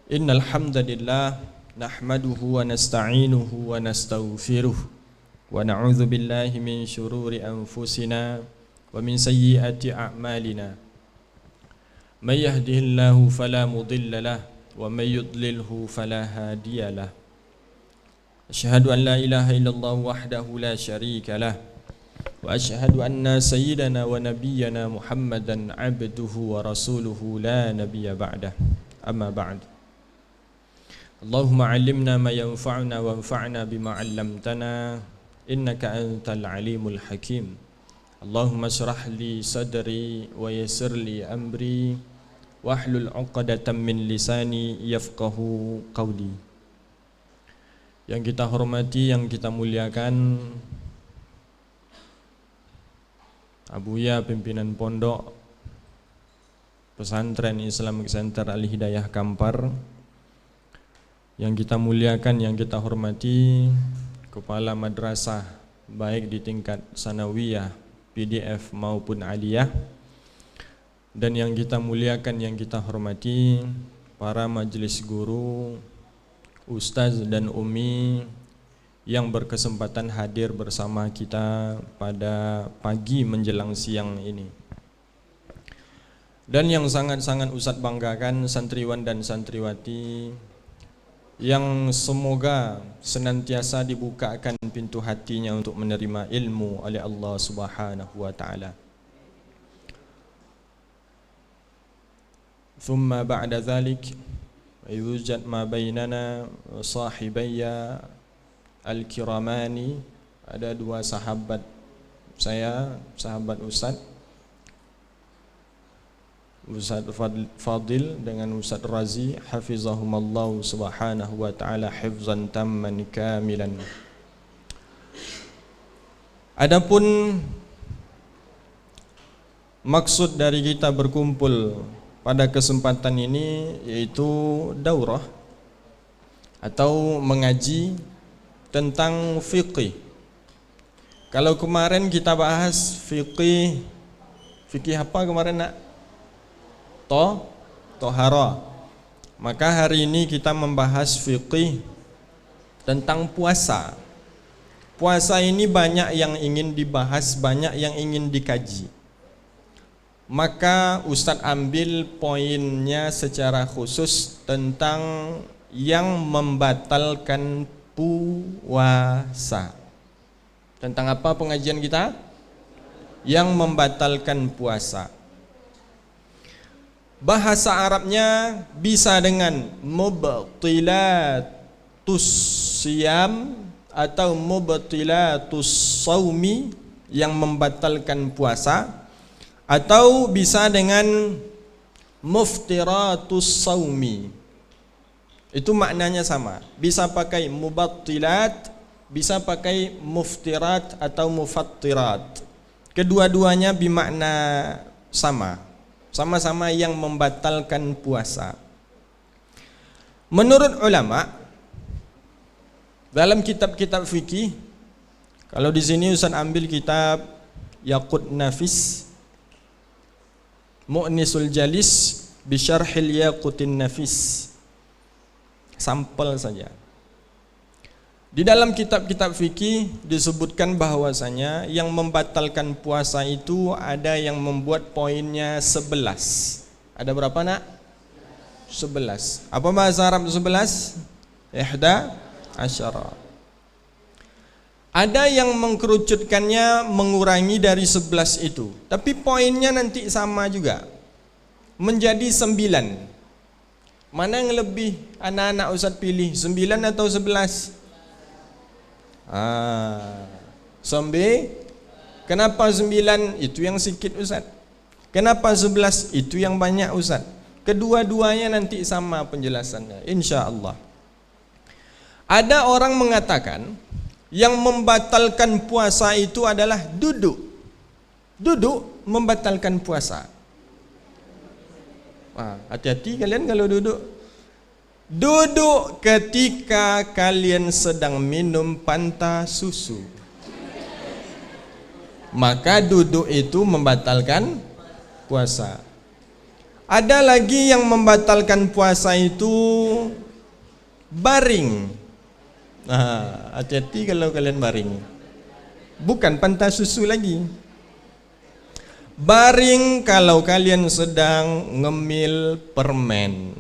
Innal hamdalillah nahmaduhu wa nasta'inuhu wa nastaghfiruh wa na'udzu billahi min shururi anfusina wa min sayyiati a'malina. May yahdihillahu fala mudilla lahu wa may yudlilhu fala hadiya lahu. Asyhadu an la ilaha illallah wahdahu la syarika lahu wa asyhadu anna sayyidana wa nabiyyana Muhammadan 'abduhu wa rasuluhu la nabiyya ba'dah. Amma ba'd. Allahumma 'allimna ma yanfa'una wanfa'na bima 'allamtana innaka antal alimul hakim. Allahumma shrah li sadri wa yassir li amri wahlul 'uqdatam min lisani yafqahu qawli. Yang kita hormati, yang kita muliakan Abuya pimpinan pondok Pesantren Islamic Center Al-Hidayah Kampar, yang kita muliakan, yang kita hormati kepala madrasah baik di tingkat sanawiyah, PDF maupun aliyah, dan yang kita muliakan, yang kita hormati para majelis guru, ustaz dan umi yang berkesempatan hadir bersama kita pada pagi menjelang siang ini. Dan yang sangat-sangat Ustaz banggakan, santriwan dan santriwati yang semoga senantiasa dibukakan pintu hatinya untuk menerima ilmu oleh Allah Subhanahu wa taala. Thumma ba'da dzalik yujad ma bainana sahibayya al-kiramani, ada dua sahabat saya, sahabat Ustaz Fadil dengan Ustaz Razi, hafizahumallahu subhanahu wa ta'ala hifzan tamman kamilan. Adapun maksud dari kita berkumpul pada kesempatan ini yaitu daurah atau mengaji tentang fiqih. Kalau kemarin kita bahas fiqih apa kemarin nak? Tohara. Maka hari ini kita membahas fiqih tentang puasa. Puasa ini banyak yang ingin dibahas, banyak yang ingin dikaji. Maka Ustadz ambil poinnya secara khusus tentang yang membatalkan puasa. Tentang apa pengajian kita? Yang membatalkan puasa. Bahasa Arabnya bisa dengan mubtilatus siyam atau mubtilatus saumi, yang membatalkan puasa, atau bisa dengan muftiratus saumi. Itu maknanya sama. Bisa pakai mubtilat, bisa pakai muftirat atau mufattirat. Kedua-duanya bermakna sama. Sama-sama yang membatalkan puasa. Menurut ulama dalam kitab-kitab fikih, kalau di sini Ustaz ambil kitab Yaqut Nafis Mu'nisul Jalis bi Syarhil Yaqutin Nafis, sampel saja. Di dalam kitab-kitab fikih disebutkan bahwasanya yang membatalkan puasa itu ada yang membuat poinnya 11. Ada berapa nak? 11. Apa bahasa Arab 11? Ihda asyara. Ada yang mengkerucutkannya, mengurangi dari 11 itu, tapi poinnya nanti sama juga, menjadi 9. Mana yang lebih anak-anak Ustaz pilih, 9 atau 11? Kenapa 9 itu yang sikit Ustaz? Kenapa 11 itu yang banyak Ustaz? Kedua-duanya nanti sama penjelasannya insyaallah. Ada orang mengatakan yang membatalkan puasa itu adalah duduk. Duduk membatalkan puasa. Hati-hati kalian kalau duduk. Duduk ketika kalian sedang minum Fanta susu. Maka duduk itu membatalkan puasa. Ada lagi yang membatalkan puasa itu baring. Hati-hati kalau kalian baring. Bukan Fanta susu lagi. Baring kalau kalian sedang ngemil permen.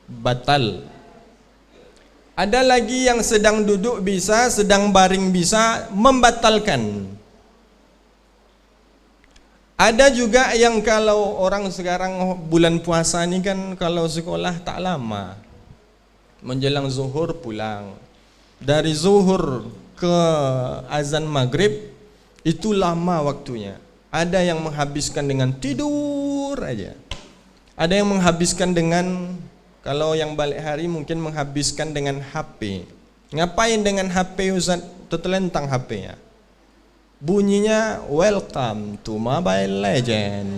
Batal. Ada lagi yang sedang duduk bisa, sedang baring bisa, membatalkan. Ada juga yang kalau orang sekarang bulan puasa ini kan kalau sekolah tak lama. Menjelang zuhur pulang. Dari zuhur ke azan maghrib itu lama waktunya. Ada yang menghabiskan dengan tidur aja. Ada yang menghabiskan dengan, kalau yang balik hari mungkin menghabiskan dengan HP. Ngapain dengan HP Ustaz? Tertelentang HP-nya. Bunyinya welcome to Mobile Legend.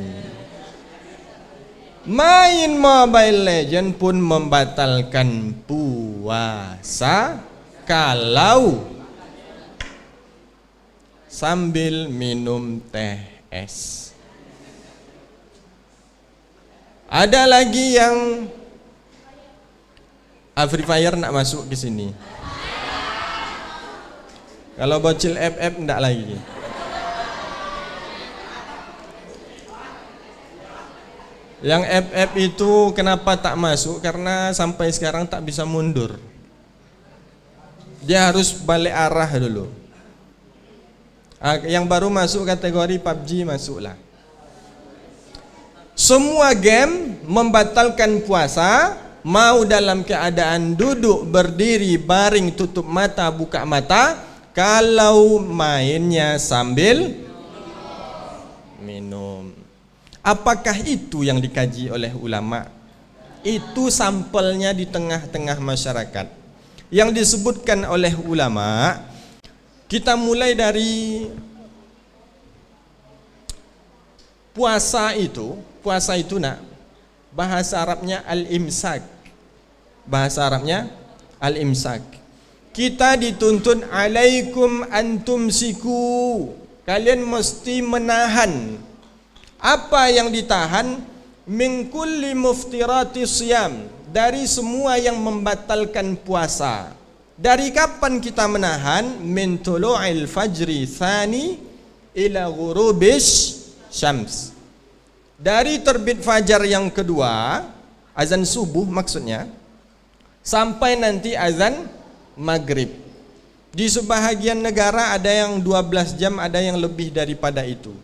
Main Mobile Legend pun membatalkan puasa kalau sambil minum teh es. Ada lagi yang Free Fire nak masuk ke sini. Kalau bocil FF enggak lagi. Yang FF itu kenapa tak masuk? Karena sampai sekarang tak bisa mundur. Dia harus balik arah dulu. Yang baru masuk kategori PUBG masuklah. Semua game membatalkan puasa, mau dalam keadaan duduk, berdiri, baring, tutup mata, buka mata, kalau mainnya sambil minum. Apakah itu yang dikaji oleh ulama? Itu sampelnya di tengah-tengah masyarakat. Yang disebutkan oleh ulama, kita mulai dari puasa itu nak, bahasa Arabnya al-imsak. Bahasa Arabnya al-imsak. Kita dituntut alaikum antum siku. Kalian mesti menahan. Apa yang ditahan? Min kulli muftirati siyam. Dari semua yang membatalkan puasa. Dari kapan kita menahan? Min tulu'il fajri thani ila ghurubis syams. Dari terbit fajar yang kedua, azan subuh maksudnya, sampai nanti azan maghrib. Di sebahagian negara ada yang 12 jam, ada yang lebih daripada itu.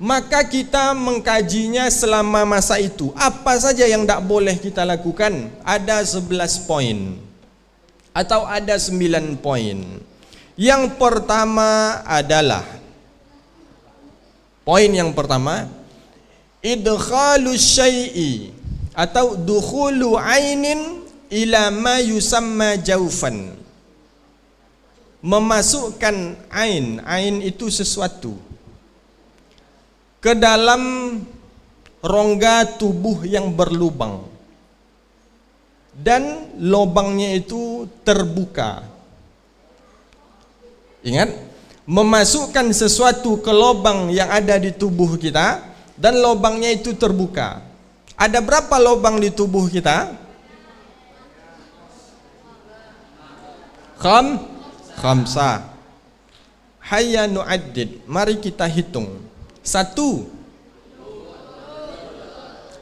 Maka kita mengkajinya selama masa itu. Apa saja yang tak boleh kita lakukan? Ada 11 poin atau ada 9 poin. Yang pertama adalah, poin yang pertama, idkhalu syai'i atau dukhulu ainin ila ma yusamma jaufan. Memasukkan ain itu sesuatu ke dalam rongga tubuh yang berlubang dan lubangnya itu terbuka. Ingat, memasukkan sesuatu ke lubang yang ada di tubuh kita dan lubangnya itu terbuka. Ada berapa lubang di tubuh kita? Khamsah. Hayya nu'addid. Mari kita hitung. 1.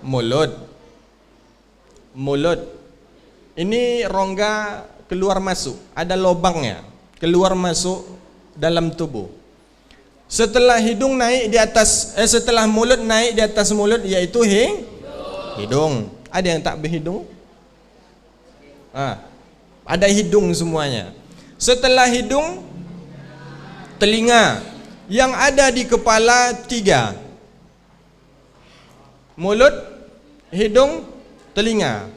Mulut. Ini rongga keluar masuk, ada lubangnya, keluar masuk dalam tubuh. Setelah hidung naik di atas, setelah mulut naik di atas mulut, yaitu hidung. Ada yang tak berhidung? Ada hidung semuanya. Setelah hidung, telinga. Yang ada di kepala 3. Mulut, hidung, telinga.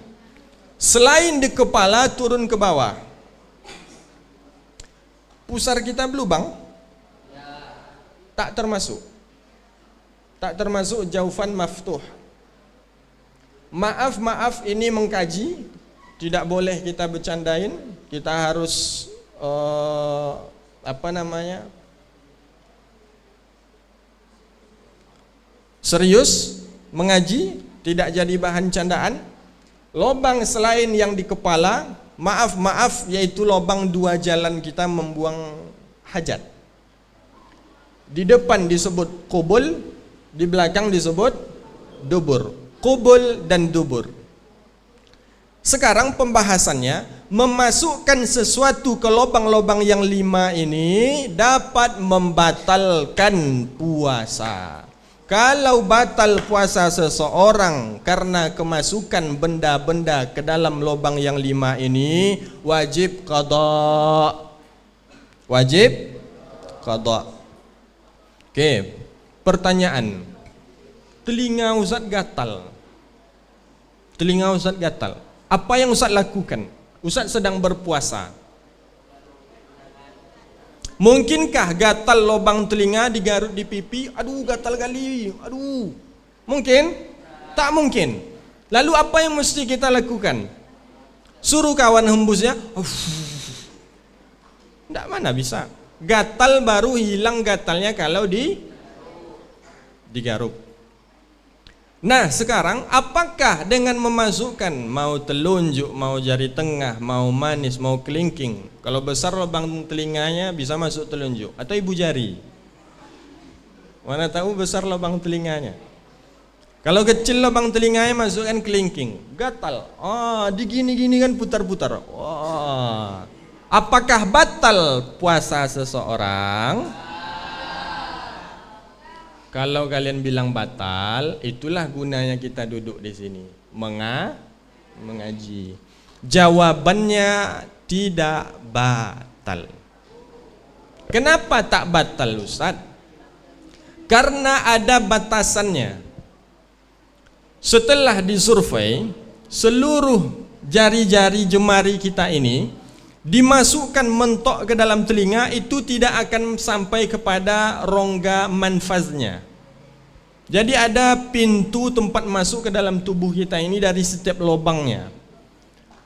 Selain di kepala, turun ke bawah. Pusar kita berlubang? Tak termasuk. tak termasuk jaufan maftuh. Maaf ini mengkaji, tidak boleh kita bercandain, kita harus serius mengaji, tidak jadi bahan candaan. Lobang selain yang di kepala, maaf yaitu lobang dua jalan kita membuang hajat. Di depan disebut qubul, di belakang disebut dubur. Qubul dan dubur. Sekarang pembahasannya, memasukkan sesuatu ke lubang-lubang yang 5 ini dapat membatalkan puasa. Kalau batal puasa seseorang karena kemasukan benda-benda ke dalam lubang yang 5 ini, wajib qada. Wajib qada. Oke, pertanyaan. Telinga Ustaz gatal. Telinga Ustaz gatal. Apa yang Ustaz lakukan? Ustaz sedang berpuasa. Mungkinkah gatal lubang telinga digarut di pipi? Aduh, gatal kali. Aduh. Mungkin? Tak mungkin. Lalu apa yang mesti kita lakukan? Suruh kawan hembusnya. Tidak, mana bisa. Gatal baru hilang gatalnya kalau digaruk. Nah sekarang apakah dengan memasukkan mau telunjuk, mau jari tengah, mau manis, mau kelingking, kalau besar lubang telinganya bisa masuk telunjuk atau ibu jari, mana tahu besar lubang telinganya. Kalau kecil lubang telinganya masukkan kelingking, gatal, digini-gini kan putar-putar. Apakah batal puasa seseorang? Kalau kalian bilang batal, itulah gunanya kita duduk di sini, mengaji. Jawabannya tidak batal. Kenapa tak batal, Ustaz? Karena ada batasannya. Setelah disurvei, seluruh jari-jari jemari kita ini dimasukkan mentok ke dalam telinga, itu tidak akan sampai kepada rongga manfaznya. Jadi ada pintu tempat masuk ke dalam tubuh kita ini dari setiap lubangnya.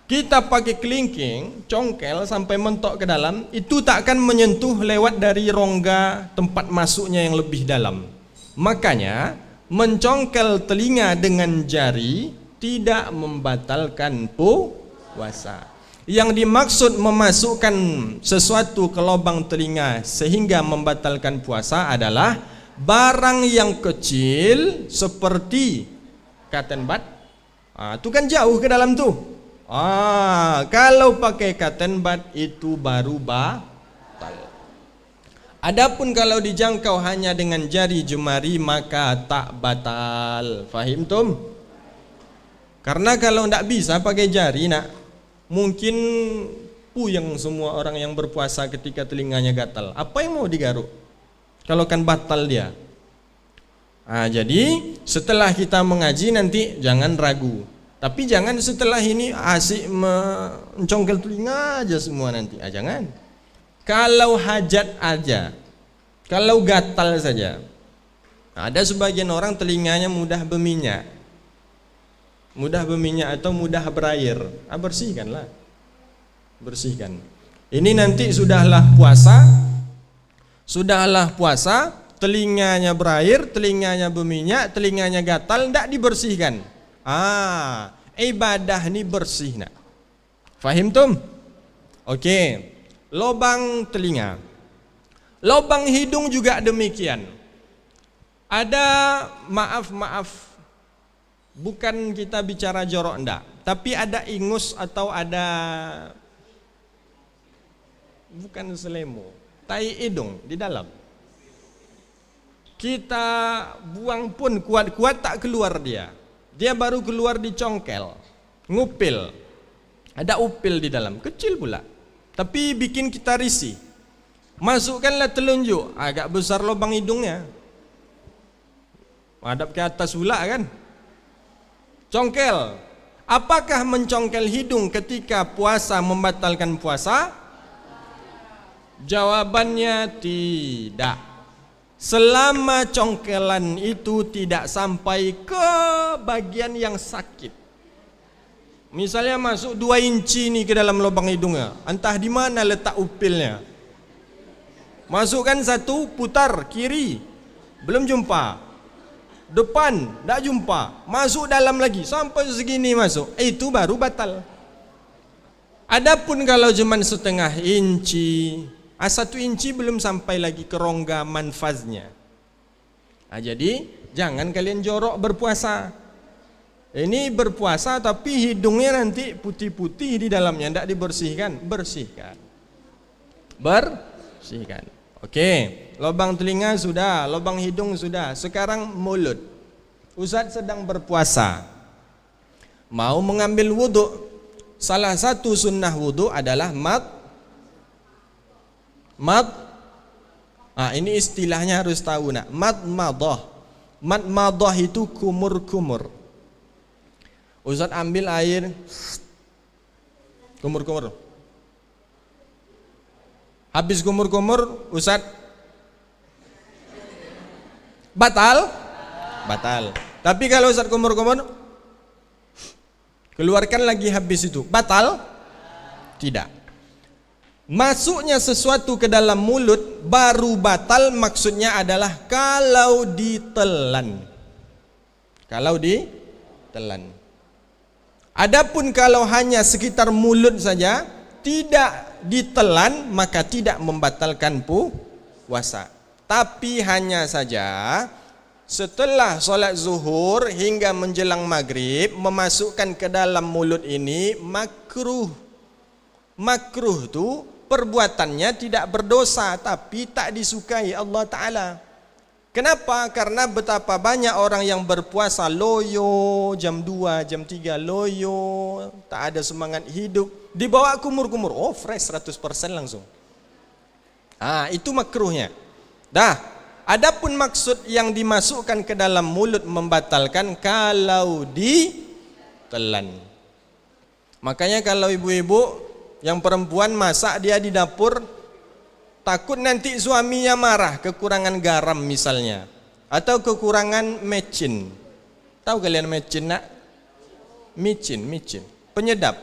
Kita pakai kelingking, congkel sampai mentok ke dalam, itu tak akan menyentuh lewat dari rongga tempat masuknya yang lebih dalam. Makanya mencongkel telinga dengan jari tidak membatalkan puasa. Yang dimaksud memasukkan sesuatu ke lubang telinga sehingga membatalkan puasa adalah barang yang kecil seperti cotton bud. Itu kan jauh ke dalam tuh. Kalau pakai cotton bud itu baru batal. Adapun kalau dijangkau hanya dengan jari jemari maka tak batal. Fahim tum? Karena kalau tidak bisa pakai jari nak, mungkin puyeng semua orang yang berpuasa ketika telinganya gatal. Apa yang mau digaruk? Kalau kan batal dia. Jadi setelah kita mengaji nanti jangan ragu. Tapi jangan setelah ini asik mencongkel telinga aja semua nanti. Jangan. Kalau hajat aja, kalau gatal saja. Ada sebagian orang telinganya mudah berminyak. Mudah berminyak atau mudah berair, bersihkanlah, bersihkan. Ini nanti sudahlah puasa, telinganya berair, telinganya berminyak, telinganya gatal, tidak dibersihkan. Ibadah ini bersih nak. Fahim tum? Oke. Lubang telinga, lubang hidung juga demikian. Ada maaf. Bukan kita bicara jorok enggak, tapi ada ingus atau ada bukan selemo, tai hidung di dalam. Kita buang pun kuat-kuat tak keluar dia. Dia baru keluar di congkel, ngupil. Ada upil di dalam, kecil pula. Tapi bikin kita risih. Masukkanlah telunjuk, agak besar lubang hidungnya. Hadap ke atas pula kan. Congkel. Apakah mencongkel hidung ketika puasa membatalkan puasa? Jawabannya tidak. selama congkelan itu tidak sampai ke bagian yang sakit. Misalnya masuk 2 inci nih ke dalam lubang hidungnya, entah di mana letak upilnya. Masukkan 1, putar kiri, belum jumpa. Depan, tak jumpa. Masuk dalam lagi, sampai segini masuk. Itu baru batal. Adapun kalau cuma setengah inci, 1 inci belum sampai lagi ke rongga manfaznya. Jadi jangan kalian jorok berpuasa. Ini berpuasa tapi hidungnya nanti putih-putih di dalamnya, tidak dibersihkan. Bersihkan. Oke, lubang telinga sudah, lubang hidung sudah. Sekarang mulut. Ustaz sedang berpuasa, mau mengambil wudhu. Salah satu sunnah wudhu adalah ini istilahnya harus tahu nak. Madmadah itu kumur-kumur. Ustaz ambil air, kumur-kumur. Habis kumur-kumur, Ustaz batal. Tapi kalau Ustaz kumur-kumur, keluarkan lagi habis itu, batal? Tidak. Masuknya sesuatu ke dalam mulut baru batal, maksudnya adalah kalau ditelan. Adapun kalau hanya sekitar mulut saja, tidak ditelan, maka tidak membatalkan puasa. Tapi hanya saja setelah sholat zuhur hingga menjelang maghrib, memasukkan ke dalam mulut ini makruh. Makruh itu perbuatannya tidak berdosa, tapi tak disukai Allah Ta'ala. Kenapa? Karena betapa banyak orang yang berpuasa loyo, jam 2, jam 3 loyo, tak ada semangat hidup, dibawa kumur-kumur, fresh 100% langsung. Itu makruhnya. Adapun maksud yang dimasukkan ke dalam mulut membatalkan kalau ditelan. Makanya kalau ibu-ibu yang perempuan masak dia di dapur, takut nanti suaminya marah, kekurangan garam misalnya, atau kekurangan mecin. Tahu kalian mecin nak? Micin, penyedap.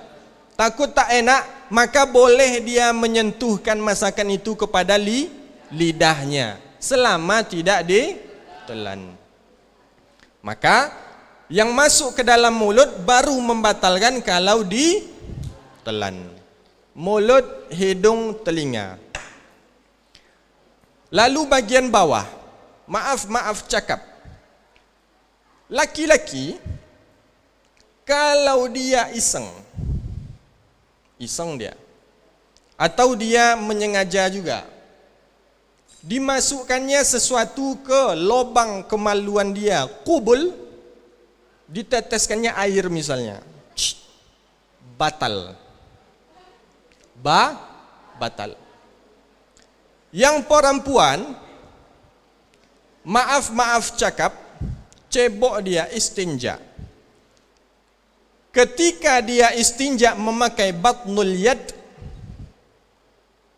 Takut tak enak, maka boleh dia menyentuhkan masakan itu kepada lidahnya, selama tidak ditelan. Maka yang masuk ke dalam mulut baru membatalkan kalau ditelan. Mulut, hidung, telinga. Lalu bagian bawah, maaf cakap. Laki-laki kalau dia iseng dia, atau dia menyengaja juga, dimasukkannya sesuatu ke lubang kemaluan dia, kubul, diteteskannya air misalnya, batal. Yang perempuan, maaf cakap, cebok dia istinja. Ketika dia istinja memakai batnul yad,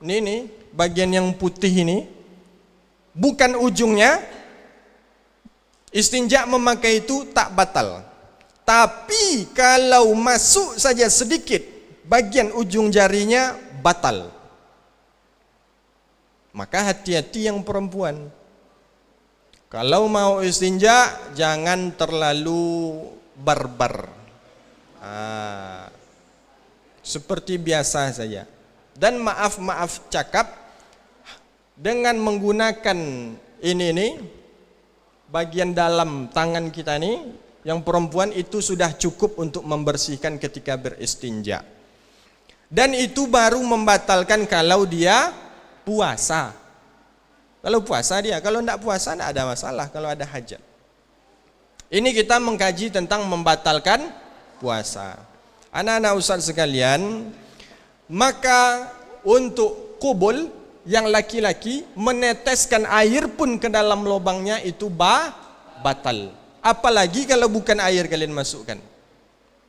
ini bagian yang putih ini, bukan ujungnya, istinja memakai itu tak batal. Tapi kalau masuk saja sedikit bagian ujung jarinya, batal. Maka hati-hati yang perempuan. Kalau mau istinja jangan terlalu barbar. Seperti biasa saja. Dan maaf cakap, dengan menggunakan ini bagian dalam tangan kita ini, yang perempuan itu sudah cukup untuk membersihkan ketika beristinja. Dan itu baru membatalkan kalau dia puasa. Kalau puasa dia, kalau tidak puasa tidak ada masalah, kalau ada hajat. Ini kita mengkaji tentang membatalkan puasa. Anak-anak ustaz sekalian, maka untuk kubul yang laki-laki meneteskan air pun ke dalam lubangnya itu batal. Apalagi kalau bukan air kalian masukkan.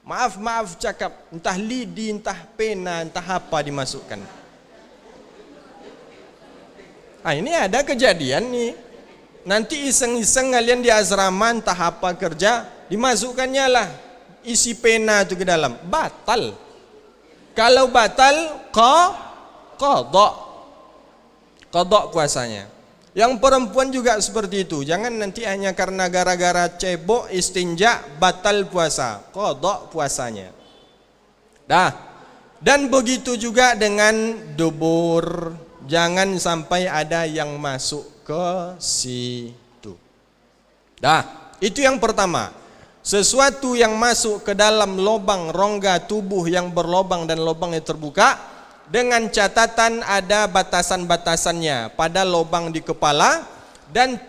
Maaf cakap, entah lidi, entah pena, entah apa dimasukkan. Ini ada kejadian nih. nanti iseng-iseng kalian di asrama entah apa kerja, dimasukkannya lah isi pena itu ke dalam, batal. Kalau batal, qadha puasanya. Yang perempuan juga seperti itu. Jangan nanti hanya karena gara-gara cebok istinja batal puasa, qadha puasanya. Dan begitu juga dengan dubur. Jangan sampai ada yang masuk ke situ. Itu yang pertama. Sesuatu yang masuk ke dalam lubang rongga tubuh yang berlubang dan lubangnya terbuka, dengan catatan ada batasan-batasannya pada lubang di kepala, dan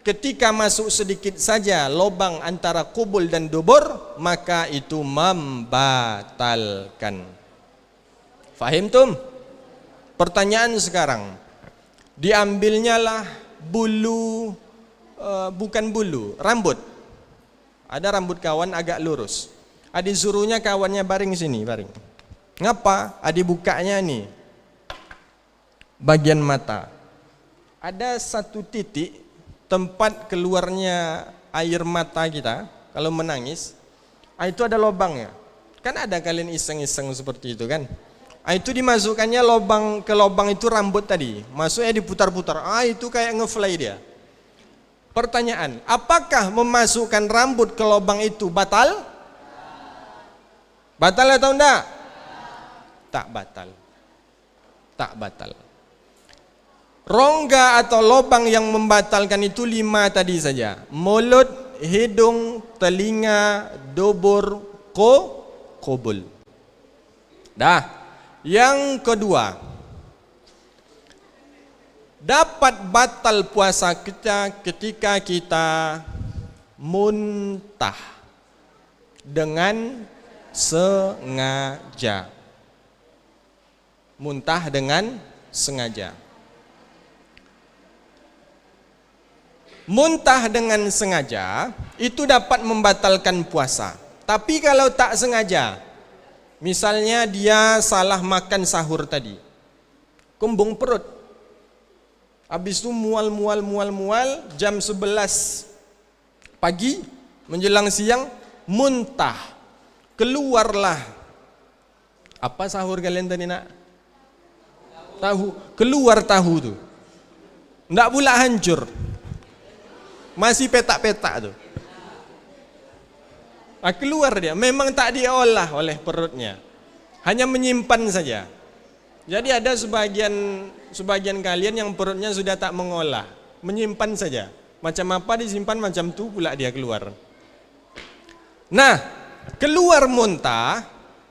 ketika masuk sedikit saja lubang antara kubul dan dubur, maka itu membatalkan. Fahim tum? Pertanyaan sekarang, diambilnya lah bulu, bukan bulu, rambut. Ada rambut kawan agak lurus. Adi suruhnya kawannya baring sini, baring. Ngapa? Adi bukanya nih bagian mata. Ada satu titik tempat keluarnya air mata kita kalau menangis. Itu ada lubangnya. Kan ada kalian iseng-iseng seperti itu kan? Itu dimasukkannya ke lubang itu rambut tadi. Masuknya diputar-putar. Itu kayak ngefly dia. Pertanyaan, apakah memasukkan rambut ke lubang itu batal? Batal atau enggak? Tak batal. Tak batal. Rongga atau lubang yang membatalkan itu 5 tadi saja. Mulut, hidung, telinga, dubur, kubul. Yang kedua, dapat batal puasa kita ketika kita muntah dengan sengaja. Muntah dengan sengaja. Muntah dengan sengaja itu dapat membatalkan puasa. Tapi kalau tak sengaja, misalnya dia salah makan sahur tadi, kembung perut, habis itu mual, jam 11 pagi menjelang siang muntah, keluarlah apa sahur kalian tadi nak? Tahu, keluar tahu tuh, ndak pula hancur, masih petak-petak tuh. Keluar dia, memang tak diolah oleh perutnya, hanya menyimpan saja. Jadi ada sebagian kalian yang perutnya sudah tak mengolah, menyimpan saja. Macam apa disimpan, macam tu pula dia keluar. Nah, keluar muntah,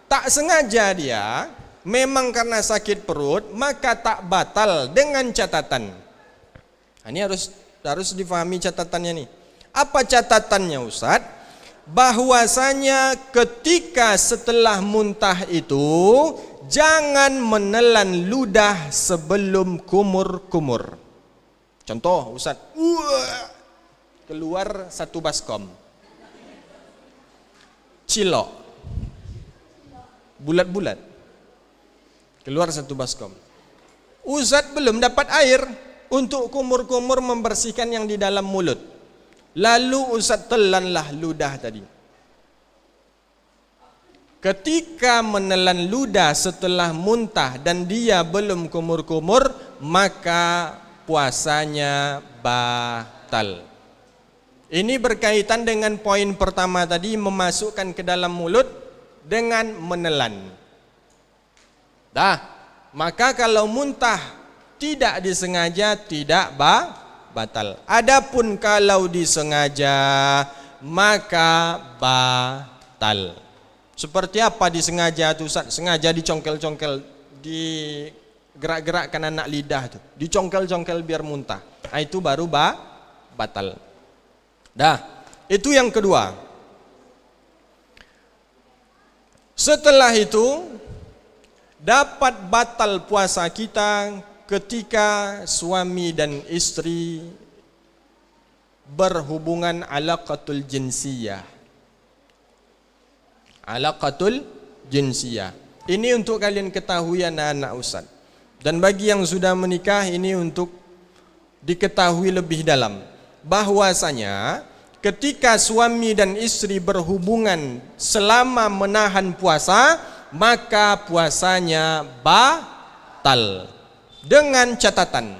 tak sengaja dia, memang karena sakit perut, maka tak batal dengan catatan. Ini harus difahami catatannya nih. Apa catatannya Ustaz? Bahwasanya ketika setelah muntah itu, jangan menelan ludah sebelum kumur-kumur. Contoh Ustaz, keluar 1 baskom, cilok, bulat-bulat, keluar 1 baskom. Ustaz belum dapat air untuk kumur-kumur membersihkan yang di dalam mulut. Lalu Ustaz telanlah ludah tadi. Ketika menelan ludah setelah muntah dan dia belum kumur-kumur, maka puasanya batal. Ini berkaitan dengan poin pertama tadi, memasukkan ke dalam mulut dengan menelan. Maka kalau muntah tidak disengaja tidak batal. Adapun kalau disengaja maka batal. Seperti apa disengaja itu Ustaz? Sengaja dicongkel-congkel, digerak-gerakkan anak lidah itu, dicongkel-congkel biar muntah. Itu baru batal. Itu yang kedua. Setelah itu dapat batal puasa kita ketika suami dan istri berhubungan alaqatul jinsiyah. Alaqatul jinsiyah. Ini untuk kalian ketahui anak-anak Ustaz. Dan bagi yang sudah menikah ini untuk diketahui lebih dalam. bahwasanya ketika suami dan istri berhubungan selama menahan puasa, maka puasanya batal. Dengan catatan,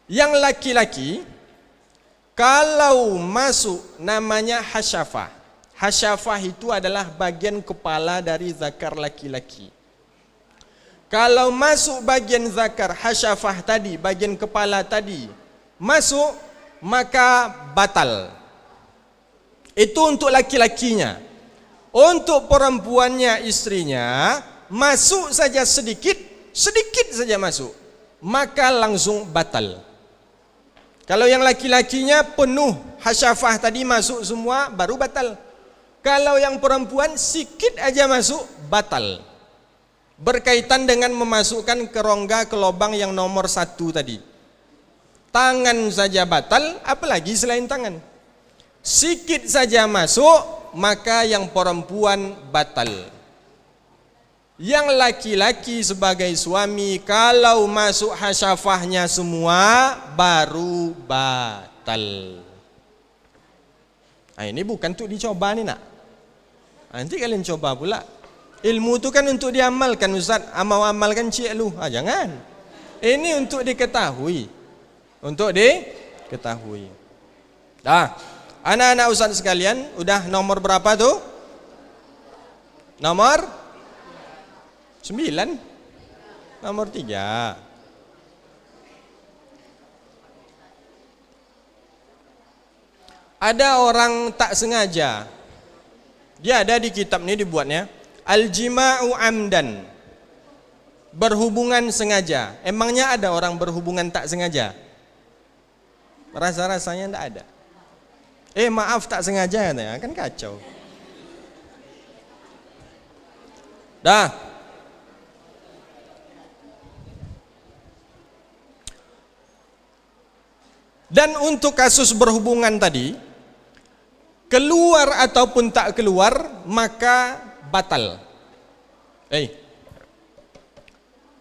yang laki-laki kalau masuk namanya hasyafah. Hasyafah itu adalah bagian kepala dari zakar laki-laki. Kalau masuk bagian zakar hasyafah tadi, bagian kepala tadi masuk, maka batal. Itu untuk laki-lakinya. Untuk perempuannya, istrinya, masuk saja sedikit saja masuk, maka langsung batal. Kalau yang laki-lakinya penuh hasyafah tadi masuk semua, baru batal. Kalau yang perempuan sikit aja masuk, batal. Berkaitan dengan memasukkan ke rongga, ke lubang yang nomor 1 tadi. Tangan saja batal, apalagi selain tangan. Sikit saja masuk, maka yang perempuan batal. Yang laki-laki sebagai suami, kalau masuk hasyafahnya semua, baru batal. Nah, ini bukan untuk dicoba nih nak. Nanti kalian coba pula. Ilmu itu kan untuk diamalkan Ustaz. Mau amalkan cik lu. Jangan. Ini untuk diketahui. Untuk diketahui. Anak-anak Ustaz sekalian, udah nomor berapa tuh? Nomor 9. Nomor 3. Ada orang tak sengaja. Dia ada di kitab ini dibuatnya. Al-jima'u amdan. Berhubungan sengaja. Emangnya ada orang berhubungan tak sengaja? Rasa-rasanya tidak ada. Maaf tak sengaja katanya. Kan kacau. Dan untuk kasus berhubungan tadi, keluar ataupun tak keluar, maka batal.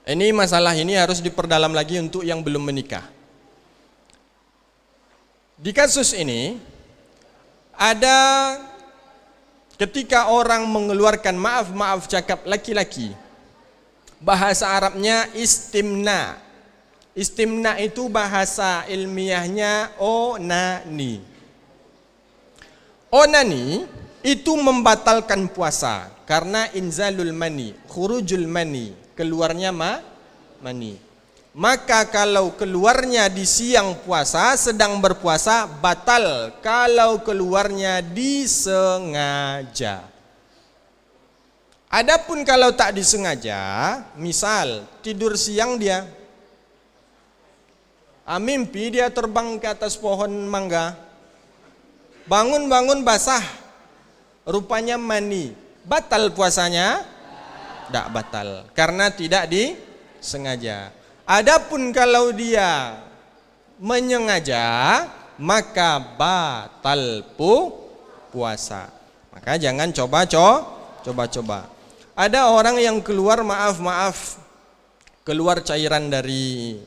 Ini masalah ini harus diperdalam lagi untuk yang belum menikah. Di kasus ini, ada ketika orang mengeluarkan maaf cakap laki-laki, bahasa Arabnya istimna. Istimna itu bahasa ilmiahnya onani. Onani itu membatalkan puasa karena inzalul mani, khurujul mani, keluarnya mani. Maka kalau keluarnya di siang puasa, sedang berpuasa, batal. Kalau keluarnya disengaja. Adapun kalau tak disengaja, misal tidur siang dia, mimpi dia terbang ke atas pohon mangga, bangun basah, rupanya mani, batal puasanya? Tidak batal, karena tidak disengaja. Adapun kalau dia menyengaja, maka batal puasa. Maka jangan coba-coba. Ada orang yang keluar keluar cairan dari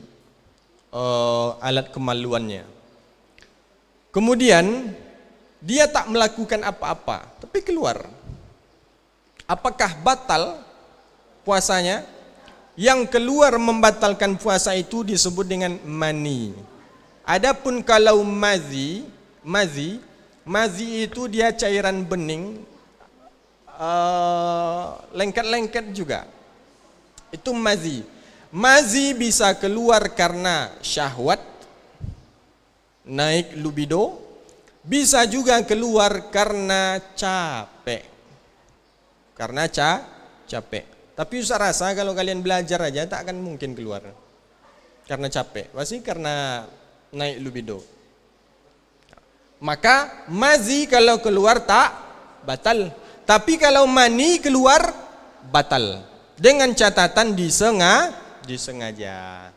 alat kemaluannya. Kemudian dia tak melakukan apa-apa, tapi keluar. Apakah batal puasanya? Yang keluar membatalkan puasa itu disebut dengan mani. Adapun kalau mazi itu dia cairan bening, lengket-lengket juga. Itu mazi. Mazi bisa keluar karena syahwat, naik libido, bisa juga keluar karena capek. Capek. Tapi Ustaz rasa kalau kalian belajar aja tak akan mungkin keluar. Karena capek, pasti karena naik libido. Maka mazi kalau keluar tak batal. Tapi kalau mani keluar batal. Dengan catatan disengaja.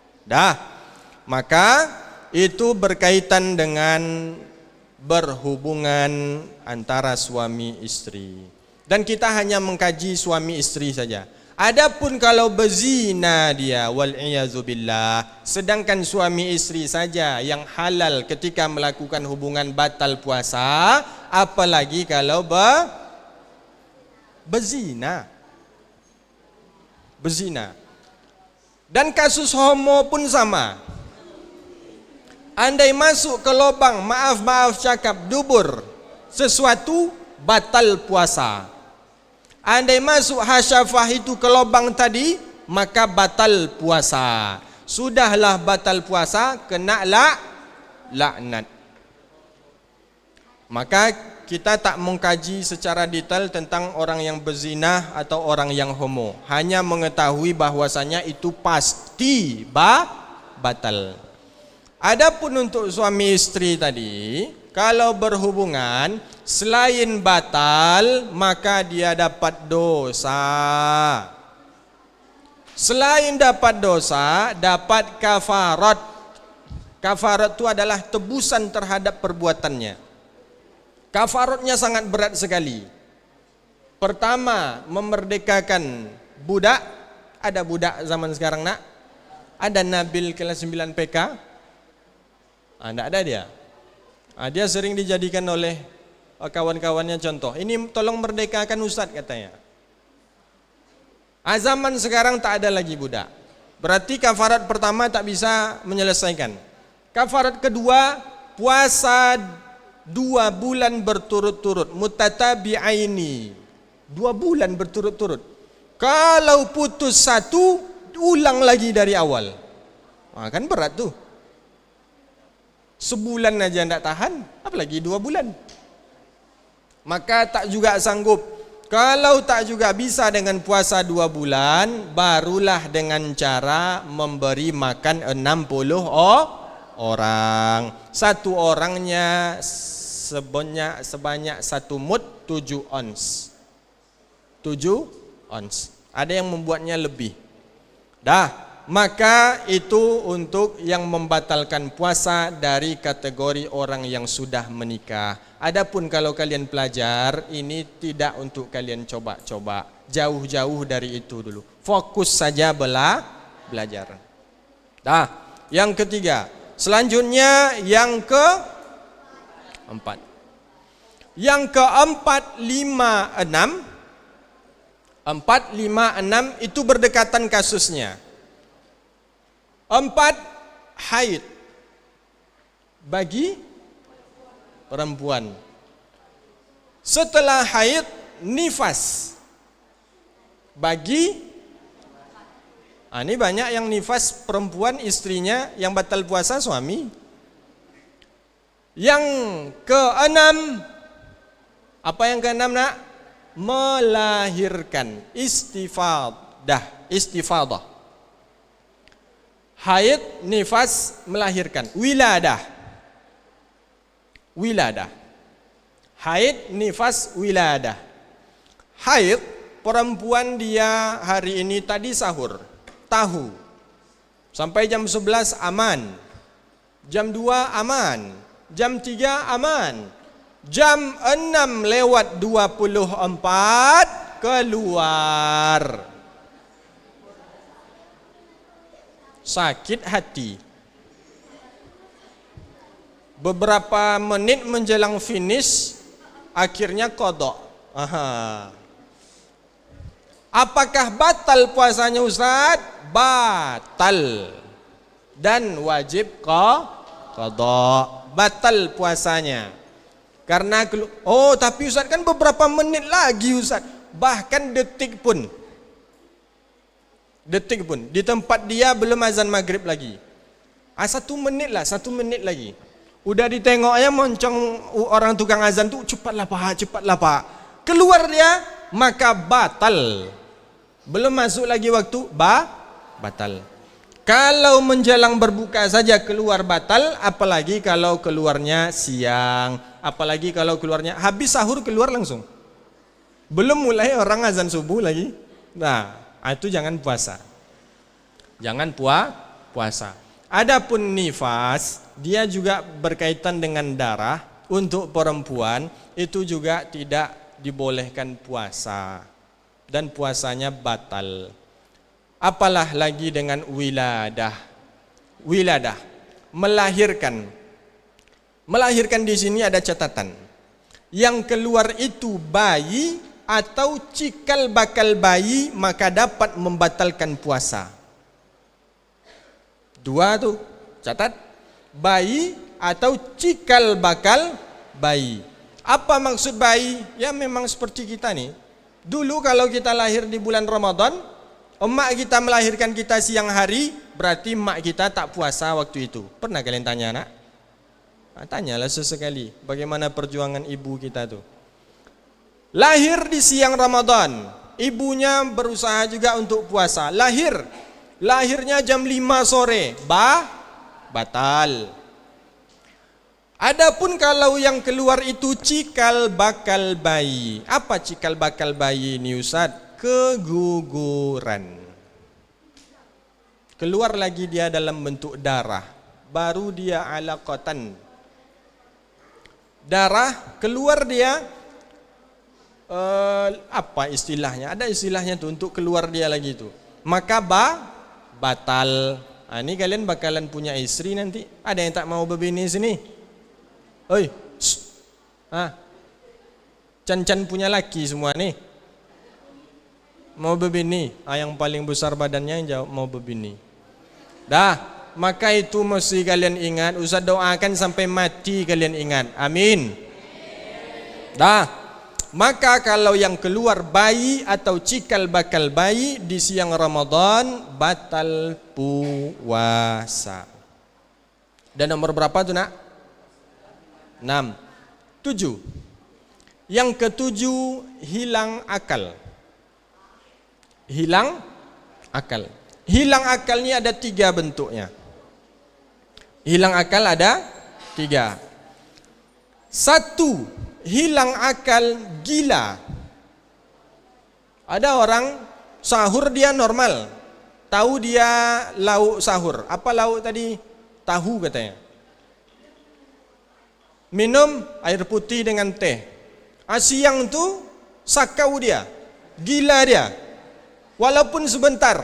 Maka itu berkaitan dengan berhubungan antara suami istri. Dan kita hanya mengkaji suami istri saja. Adapun kalau berzina dia, wal'iyazubillah, sedangkan suami istri saja yang halal ketika melakukan hubungan batal puasa, apalagi kalau berzina. Dan kasus homo pun sama. Andai masuk ke lubang, maaf cakap, dubur sesuatu, batal puasa. Andai masuk hasyafah itu ke lubang tadi, maka batal puasa. Sudahlah batal puasa, kena laknat. Maka kita tak mengkaji secara detail tentang orang yang berzina atau orang yang homo. Hanya mengetahui bahwasanya itu pasti batal. Adapun untuk suami istri tadi, kalau berhubungan selain batal, maka dia dapat dosa. Selain dapat dosa, dapat kafarat. Kafarat itu adalah tebusan terhadap perbuatannya. Kafaratnya sangat berat sekali. Pertama, memerdekakan budak. Ada budak zaman sekarang nak? Ada Nabil kelas 9 PK? Tidak ada dia. Dia sering dijadikan oleh kawan-kawannya contoh. Ini tolong merdekakan Ustaz katanya. Zaman sekarang tak ada lagi budak. Berarti kafarat pertama tak bisa menyelesaikan. Kafarat kedua, puasa 2 bulan berturut-turut, mutatabi'aini. 2 bulan berturut-turut. Kalau putus satu, ulang lagi dari awal. Kan berat tuh. Sebulan aja tidak tahan, apalagi 2 bulan. Maka tak juga sanggup. Kalau tak juga bisa dengan puasa 2 bulan, barulah dengan cara memberi makan 60 orang. Satu orangnya sebanyak 1 mud 7 ons. 7 ons. Ada yang membuatnya lebih. Maka itu untuk yang membatalkan puasa dari kategori orang yang sudah menikah. Adapun kalau kalian pelajar, ini tidak untuk kalian coba-coba. Jauh-jauh dari itu dulu. Fokus saja belajar. Yang ketiga. Selanjutnya yang keempat. Yang keempat, 5, 6. 4, 5, 6 itu berdekatan kasusnya. 4, haid bagi perempuan. Setelah haid, nifas bagi ini banyak yang nifas perempuan, istrinya, yang batal puasa suami. Yang keenam, apa yang keenam nak? Melahirkan, istifadah. Haid, nifas, melahirkan. Wiladah. Haid, nifas, wiladah. Haid, perempuan dia hari ini tadi sahur, tahu. Sampai jam 11 aman. Jam 2 aman. Jam 3 aman. Jam 6:24 keluar. Sakit hati. Beberapa menit menjelang finish, akhirnya qada. Apakah batal puasanya Ustaz? Batal. Dan wajib qada. Batal puasanya. Karena tapi Ustaz kan beberapa menit lagi Ustaz. Bahkan detik pun di tempat dia belum azan maghrib lagi. 1 menit lagi. Udah ditengoknya moncong orang tukang azan tuh, cepatlah pak. Keluar dia, maka batal. Belum masuk lagi waktu, batal. Kalau menjelang berbuka saja keluar batal, apalagi kalau keluarnya siang, apalagi kalau keluarnya habis sahur keluar langsung. Belum mulai orang azan subuh lagi. Itu jangan puasa. Puasa. Adapun nifas, dia juga berkaitan dengan darah. Untuk perempuan itu juga tidak dibolehkan puasa. dan puasanya batal. Apalah lagi dengan wiladah. Wiladah, melahirkan. Melahirkan di sini ada catatan. Yang keluar itu bayi atau cikal bakal bayi, maka dapat membatalkan puasa. Dua tuh, catat. Bayi atau cikal bakal bayi. Apa maksud bayi? Ya memang seperti kita nih. Dulu kalau kita lahir di bulan Ramadan, emak kita melahirkan kita siang hari, berarti emak kita tak puasa waktu itu. Pernah kalian tanya nak? Tanyalah sesekali bagaimana perjuangan ibu kita tuh. Lahir di siang Ramadan, ibunya berusaha juga untuk puasa. Lahirnya jam 5 sore, batal. Adapun kalau yang keluar itu cikal bakal bayi. Apa cikal bakal bayi ini Ustaz? Keguguran. Keluar lagi dia dalam bentuk darah, baru dia alaqatan. Darah keluar dia apa istilahnya? Ada istilahnya tuh untuk keluar dia lagi tuh. Maka batal. Ini kalian bakalan punya istri nanti. Ada yang tak mau berbini sini? Oi, Can punya laki semua nih. Mau berbini? Yang paling besar badannya yang jawab mau berbini. Dah. Maka itu mesti kalian ingat. Ustaz doakan sampai mati kalian ingat. Amin. Dah. Maka kalau yang keluar bayi atau cikal bakal bayi di siang Ramadan, batal puasa. Dan nomor berapa tuh nak? 6. 7. Yang ketujuh, hilang akal. Hilang akal. Hilang akal ini ada 3 bentuknya. Hilang akal ada 3. 1, hilang akal gila. Ada orang sahur dia normal, tahu dia lauk sahur. Apa lauk tadi? Tahu katanya. Minum air putih dengan teh. Siang tu sakau dia, gila dia. Walaupun sebentar,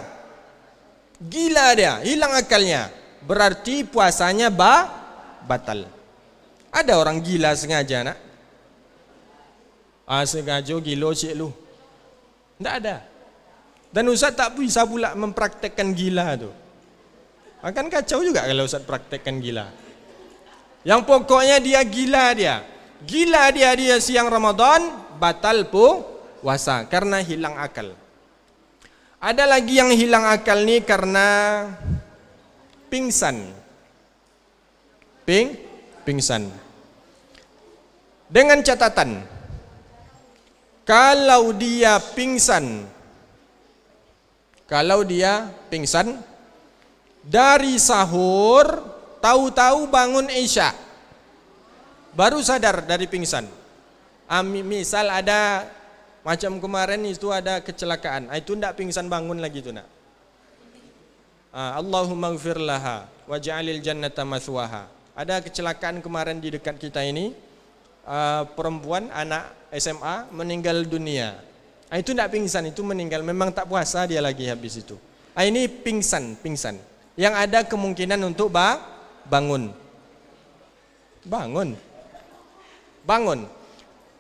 gila dia, hilang akalnya. Berarti puasanya batal. Ada orang gila sengaja nak? Sengaja gila cik lu. Tidak ada. Dan Ustaz tak bisa pula mempraktekkan gila tu. Akan kacau juga kalau Ustaz praktekkan gila. Yang pokoknya dia gila dia. Gila dia siang Ramadan, batal puasa karena hilang akal. Ada lagi yang hilang akal ni karena pingsan. Pingsan. Dengan catatan, kalau dia pingsan dari sahur, tahu-tahu bangun Isya, baru sadar dari pingsan. Misal ada macam kemarin itu ada kecelakaan, itu tidak pingsan bangun lagi tu nak. Allahumma ighfir laha waj'alil jannata mathwaha. Ada kecelakaan kemarin di dekat kita ini, perempuan anak SMA meninggal dunia. Itu tidak pingsan, itu meninggal, memang tak puasa dia lagi habis itu. Ini pingsan. Yang ada kemungkinan untuk bangun.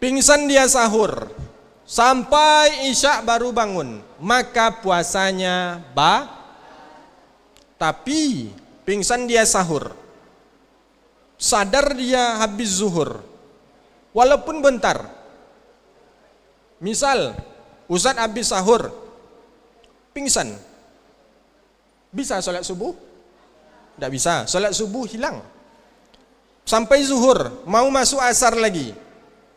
Pingsan dia sahur sampai Isya baru bangun, maka puasanya Tapi pingsan dia sahur, sadar dia habis zuhur, walaupun bentar. Misal Ustaz habis sahur pingsan, bisa sholat subuh? Tidak bisa, sholat subuh hilang. Sampai zuhur, mau masuk asar lagi,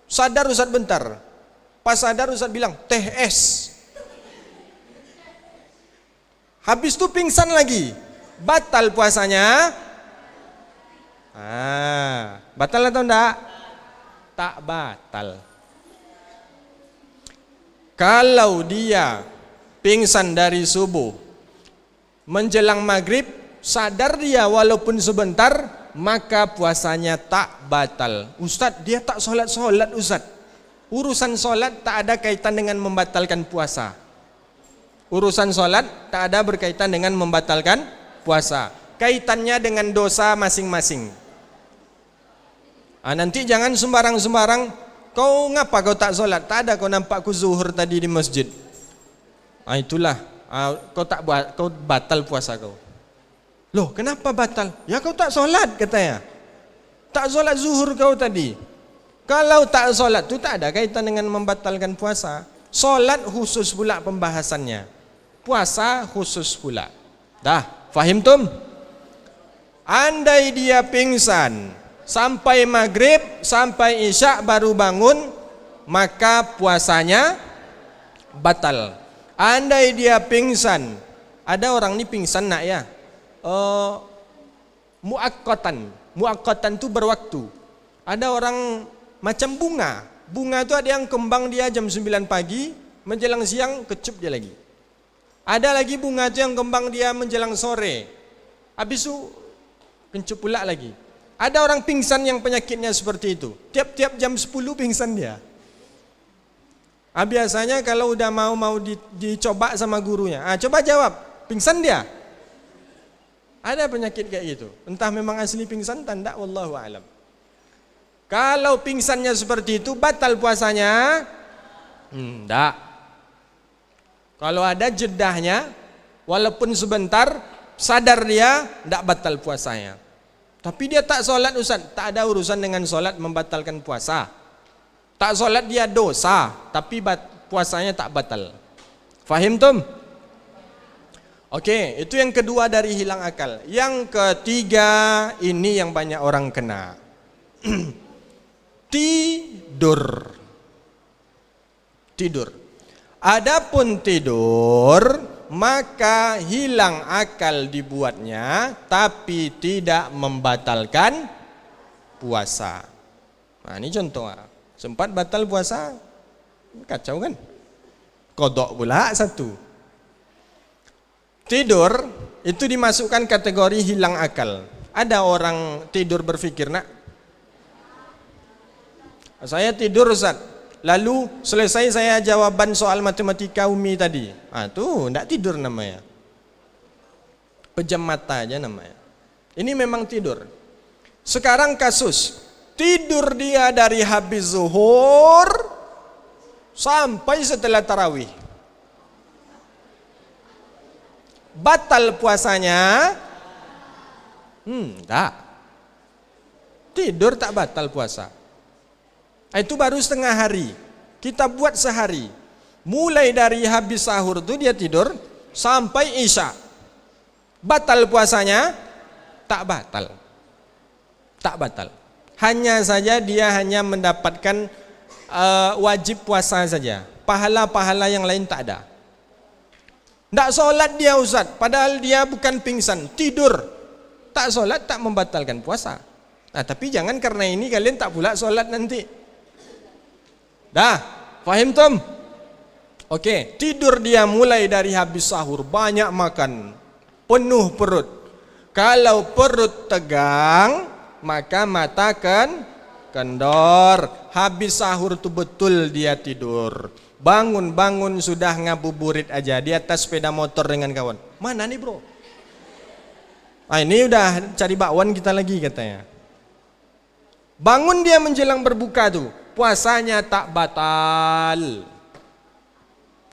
sadar Ustaz bentar. Pas sadar Ustaz bilang teh es, habis itu pingsan lagi, batal puasanya. Batal atau enggak? Tak batal. Kalau dia pingsan dari subuh, menjelang maghrib, sadar dia walaupun sebentar, maka puasanya tak batal. Ustaz, dia tak solat Ustaz. Urusan solat tak ada kaitan dengan membatalkan puasa. Urusan sholat tak ada berkaitan dengan membatalkan puasa. Kaitannya dengan dosa masing-masing. Nanti jangan sembarang-sembarang, kau ngapa kau tak sholat? Tak ada kau nampak ku zuhur tadi di masjid. Itulah, kau tak buat, kau batal puasa kau. Loh, kenapa batal? Ya kau tak sholat katanya. Tak sholat zuhur kau tadi. Kalau tak sholat itu tak ada kaitan dengan membatalkan puasa. Sholat khusus pula pembahasannya. Puasa khusus pula. Dah, fahim tum? Andai dia pingsan sampai maghrib, sampai isya baru bangun, maka puasanya batal. Andai dia pingsan, ada orang ni pingsan nak ya, muakkatan tu berwaktu. Ada orang macam bunga. Bunga tu ada yang kembang dia jam 9 pagi, menjelang siang kecup dia lagi. Ada lagi bunga tu yang kembang dia menjelang sore, habis itu kecup pula lagi. Ada orang pingsan yang penyakitnya seperti itu. Tiap-tiap jam 10 pingsan dia. Biasanya kalau udah mau dicoba sama gurunya, coba jawab, pingsan dia. Ada penyakit kayak gitu. Entah memang asli pingsan tanda, wallahu alam. Kalau pingsannya seperti itu, batal puasanya? Enggak. Kalau ada jedahnya, walaupun sebentar, sadar dia, enggak batal puasanya. Tapi dia tak sholat Ustaz, tak ada urusan dengan sholat membatalkan puasa. Tak sholat dia dosa, tapi puasanya tak batal. Fahim tum? Oke, itu yang kedua dari hilang akal. Yang ketiga, ini yang banyak orang kena. Tidur. Adapun tidur, maka hilang akal dibuatnya, tapi tidak membatalkan puasa. Nah, ini contoh. Sempat batal puasa, kacau kan? Kodok pula satu. Tidur itu dimasukkan kategori hilang akal. Ada orang tidur berpikir, nak, saya tidur Ustaz, lalu selesai saya jawaban soal matematika Umi tadi. Tuh enggak tidur namanya. Pejam mata aja namanya. Ini memang tidur. Sekarang kasus tidur dia dari habis zuhur sampai setelah tarawih. Batal puasanya? Enggak. Tidur tak batal puasa. Itu baru setengah hari. Kita buat sehari. Mulai dari habis sahur itu dia tidur sampai isya. Batal puasanya? Tak batal. Tak batal. Hanya saja dia hanya mendapatkan wajib puasa saja. Pahala-pahala yang lain tak ada. Tak solat dia Ustaz, padahal dia bukan pingsan, tidur. Tak solat tak membatalkan puasa. Tapi jangan karena ini kalian tak pula solat nanti. Dah, fahim tum? Oke, tidur dia mulai dari habis sahur, banyak makan, penuh perut. Kalau perut tegang, maka mata kendor. Habis sahur itu betul dia tidur. Bangun-bangun sudah ngabuburit aja di atas sepeda motor dengan kawan. Mana nih bro? Ini udah cari bakwan kita lagi katanya. Bangun dia menjelang berbuka tuh, puasanya tak batal.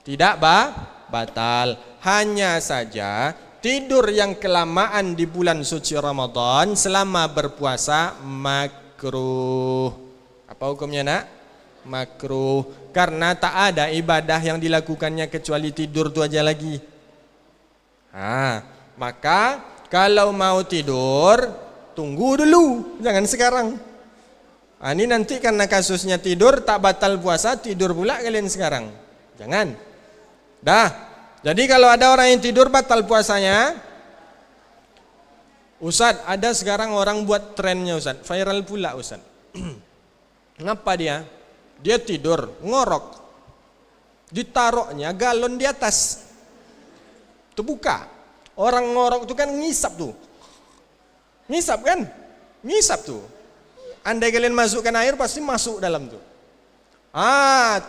Tidak batal. Hanya saja tidur yang kelamaan di bulan suci Ramadan selama berpuasa makruh. Apa hukumnya nak? Makruh. Karena tak ada ibadah yang dilakukannya kecuali tidur tu aja lagi. Maka kalau mau tidur, tunggu dulu, jangan sekarang. Ini nanti karena kasusnya tidur tak batal puasa, tidur pula kalian sekarang. Jangan. Dah. Jadi kalau ada orang yang tidur batal puasanya, Ustaz, ada sekarang orang buat trennya Ustaz, viral pula Ustaz. Ngapa dia? Dia tidur, ngorok. Ditaruhnya galon di atas. Terbuka. Orang ngorok itu kan ngisap tuh. Ngisap kan? Ngisap tuh. Andai kalian masukkan air pasti masuk dalam tuh.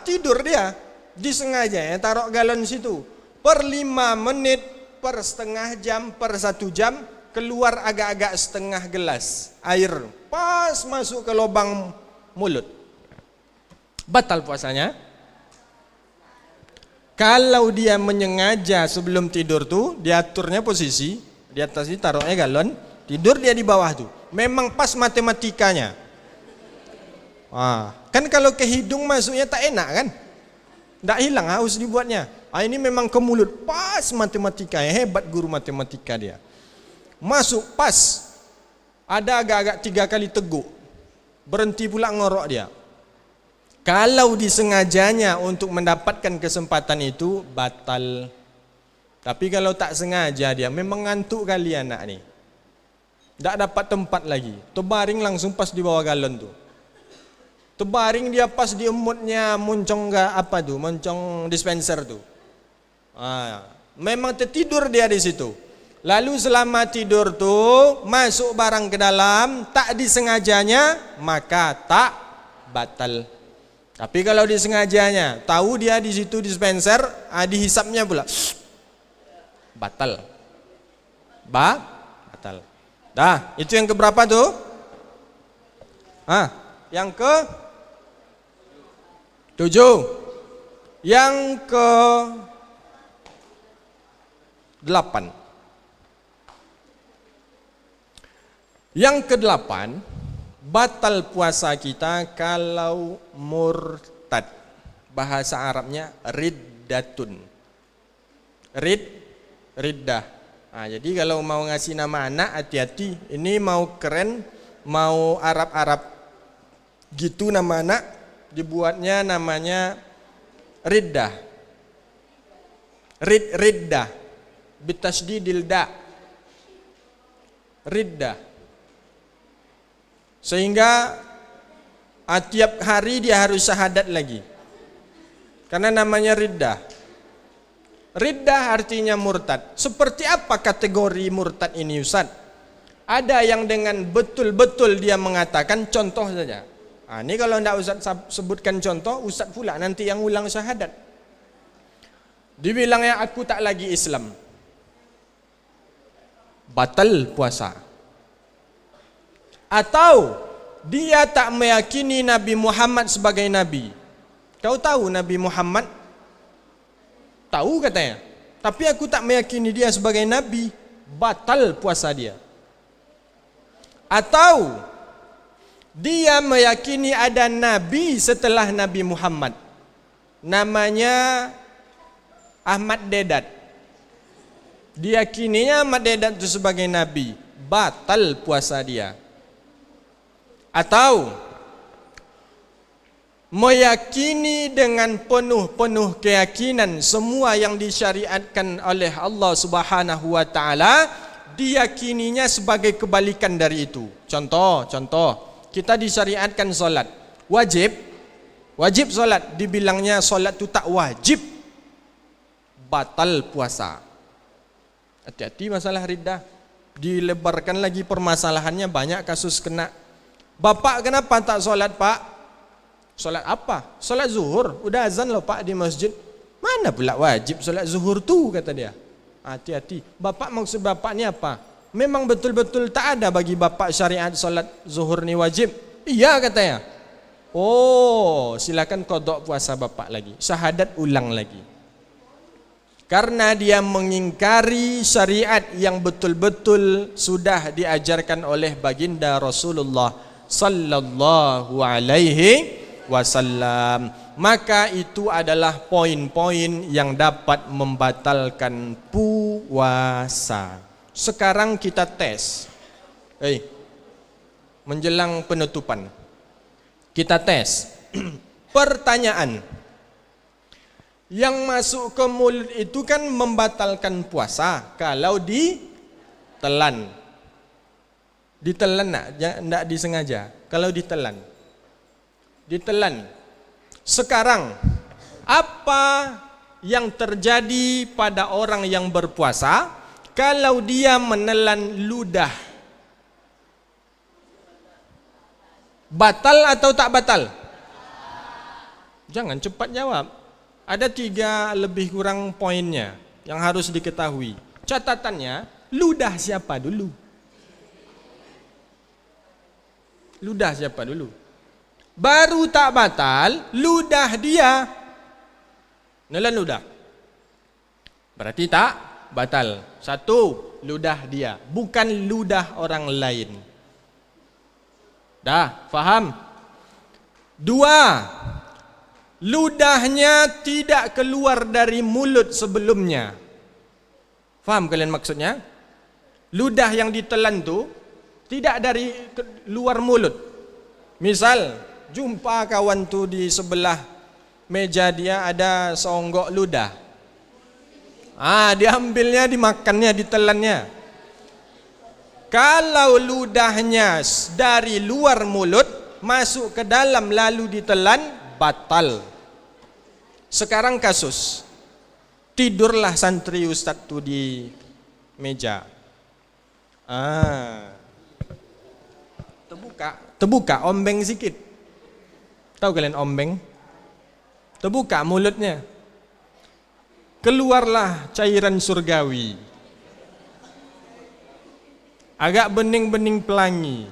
Tidur dia. Disengaja ya taruh galon situ. per 5 menit, per setengah jam, per 1 jam, keluar agak-agak setengah gelas air, pas masuk ke lubang mulut. Batal puasanya. Kalau dia menyengaja sebelum tidur tuh, diaturnya posisi, di atas ini taruhnya galon, tidur dia di bawah tuh. Memang pas matematikanya. Kan kalau ke hidung masuknya tak enak kan? Tak hilang harus dibuatnya. Ini memang ke mulut, pas matematikanya, hebat guru matematika dia. Masuk pas, ada agak-agak 3 kali teguk, berhenti pula ngorok dia. Kalau disengajanya untuk mendapatkan kesempatan itu, batal. Tapi kalau tak sengaja dia, memang ngantuk kali anak ni, tak dapat tempat lagi, terbaring langsung pas di bawah galon tu. Terbaring dia pas di emutnya moncong moncong dispenser tu. Memang tertidur dia di situ. Lalu selama tidur tu masuk barang ke dalam, tak disengajanya, maka tak batal. Tapi kalau disengajanya, tahu dia di situ dispenser, dihisapnya pula, batal. Batal. Dah, itu yang keberapa tuh? Yang ke 7. Yang ke 8. Yang ke-8, batal puasa kita kalau murtad. Bahasa Arabnya riddatun. Riddah. Jadi kalau mau ngasih nama anak, hati-hati. Ini mau keren, mau Arab-Arab gitu nama anak, dibuatnya namanya riddah. Riddah. Bitasydidil da. Riddah. Sehingga tiap hari dia harus syahadat lagi, karena namanya riddah. Riddah artinya murtad. Seperti apa kategori murtad ini Ustaz? Ada yang dengan betul-betul dia mengatakan, contoh saja. Ini kalau tidak Ustaz sebutkan contoh, Ustaz pula nanti yang ulang syahadat. Dibilangnya aku tak lagi Islam, batal puasa. Atau dia tak meyakini Nabi Muhammad sebagai Nabi. Kau tahu Nabi Muhammad? Tahu katanya. Tapi aku tak meyakini dia sebagai Nabi. Batal puasa dia. Atau dia meyakini ada Nabi setelah Nabi Muhammad, namanya Ahmad Dedat. Diyakininya Ahmad Dedat itu sebagai Nabi. Batal puasa dia. Atau meyakini dengan penuh keyakinan semua yang disyariatkan oleh Allah Subhanahu wa taala, diyakininya sebagai kebalikan dari itu. Contoh, kita disyariatkan solat wajib solat, dibilangnya solat itu tak wajib, batal puasa. Hati-hati masalah riddah, dilebarkan lagi permasalahannya, banyak kasus kena. Bapak kenapa tak solat pak? Solat apa? Solat zuhur, udah azan loh pak di masjid. Mana pula wajib solat zuhur tu, kata dia. Hati-hati. Bapak maksud bapak ni apa? Memang betul-betul tak ada bagi bapak syariat solat zuhur ni wajib? Iya katanya. Oh, silakan qada puasa bapak lagi, syahadat ulang lagi. Karena dia mengingkari syariat yang betul-betul sudah diajarkan oleh baginda Rasulullah sallallahu alaihi wasallam. Maka itu adalah poin-poin yang dapat membatalkan puasa. Sekarang kita tes. Menjelang penutupan, kita tes. Pertanyaan, yang masuk ke mulut itu kan membatalkan puasa kalau ditelan. Ditelan tidak disengaja. Kalau ditelan. Sekarang, apa yang terjadi pada orang yang berpuasa kalau dia menelan ludah? Batal atau tak batal? Jangan cepat jawab. Ada 3 lebih kurang poinnya. yang harus diketahui. Catatannya, ludah siapa dulu? Ludah siapa dulu? Baru tak batal, ludah dia. Nelan ludah. Berarti tak batal. Satu, ludah dia, bukan ludah orang lain. Dah, faham? Dua, ludahnya tidak keluar dari mulut sebelumnya. Faham kalian maksudnya? Ludah yang ditelan tu tidak dari luar mulut. Misal, jumpa kawan tu di sebelah meja dia ada seonggok ludah. Diambilnya, dimakannya, ditelannya. Kalau ludahnya dari luar mulut masuk ke dalam lalu ditelan, batal. Sekarang kasus, tidurlah santri ustaz tu di meja. Terbuka ombeng sikit. Tahu kalian ombeng? Terbuka mulutnya. Keluarlah cairan surgawi. Agak bening-bening pelangi.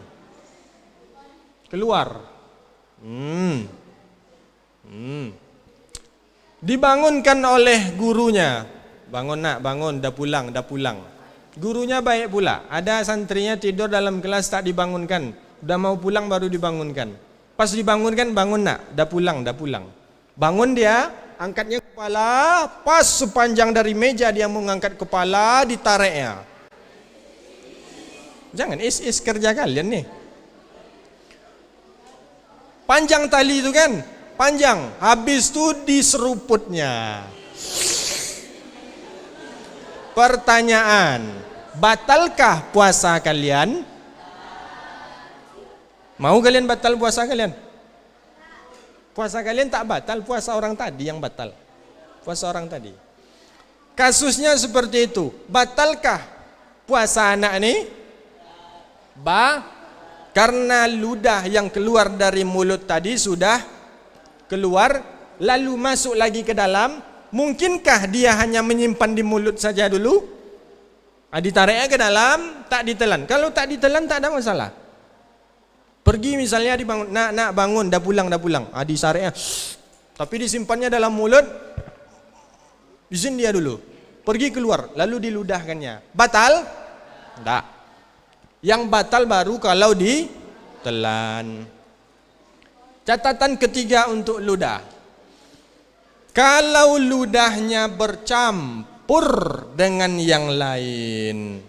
Keluar. Dibangunkan oleh gurunya. Bangun nak, bangun, dah pulang. Gurunya baik pula. Ada santrinya tidur dalam kelas tak dibangunkan. Udah mau pulang baru dibangunkan. Pas dibangunkan, bangun nak, dah pulang. Bangun dia, angkatnya kepala, pas sepanjang dari meja dia mau ngangkat kepala, ditariknya. Jangan is kerja kalian nih. Panjang tali itu kan, panjang. Habis itu diseruputnya. Pertanyaan, batalkah puasa kalian? Mau kalian batal puasa kalian? Puasa kalian tak batal, puasa orang tadi yang batal. Puasa orang tadi. Kasusnya seperti itu. Batalkah puasa anak ini? Karena ludah yang keluar dari mulut tadi sudah keluar, lalu masuk lagi ke dalam. Mungkinkah dia hanya menyimpan di mulut saja dulu? Ditariknya ke dalam, tak ditelan. Kalau tak ditelan tak ada masalah. Pergi misalnya dibangun, nak bangun, dah pulang. Disariknya, tapi disimpannya dalam mulut. Izin dia dulu. Pergi keluar, lalu diludahkannya. Batal? Tak. Yang batal baru kalau ditelan. Catatan ketiga untuk ludah. Kalau ludahnya bercampur dengan yang lain.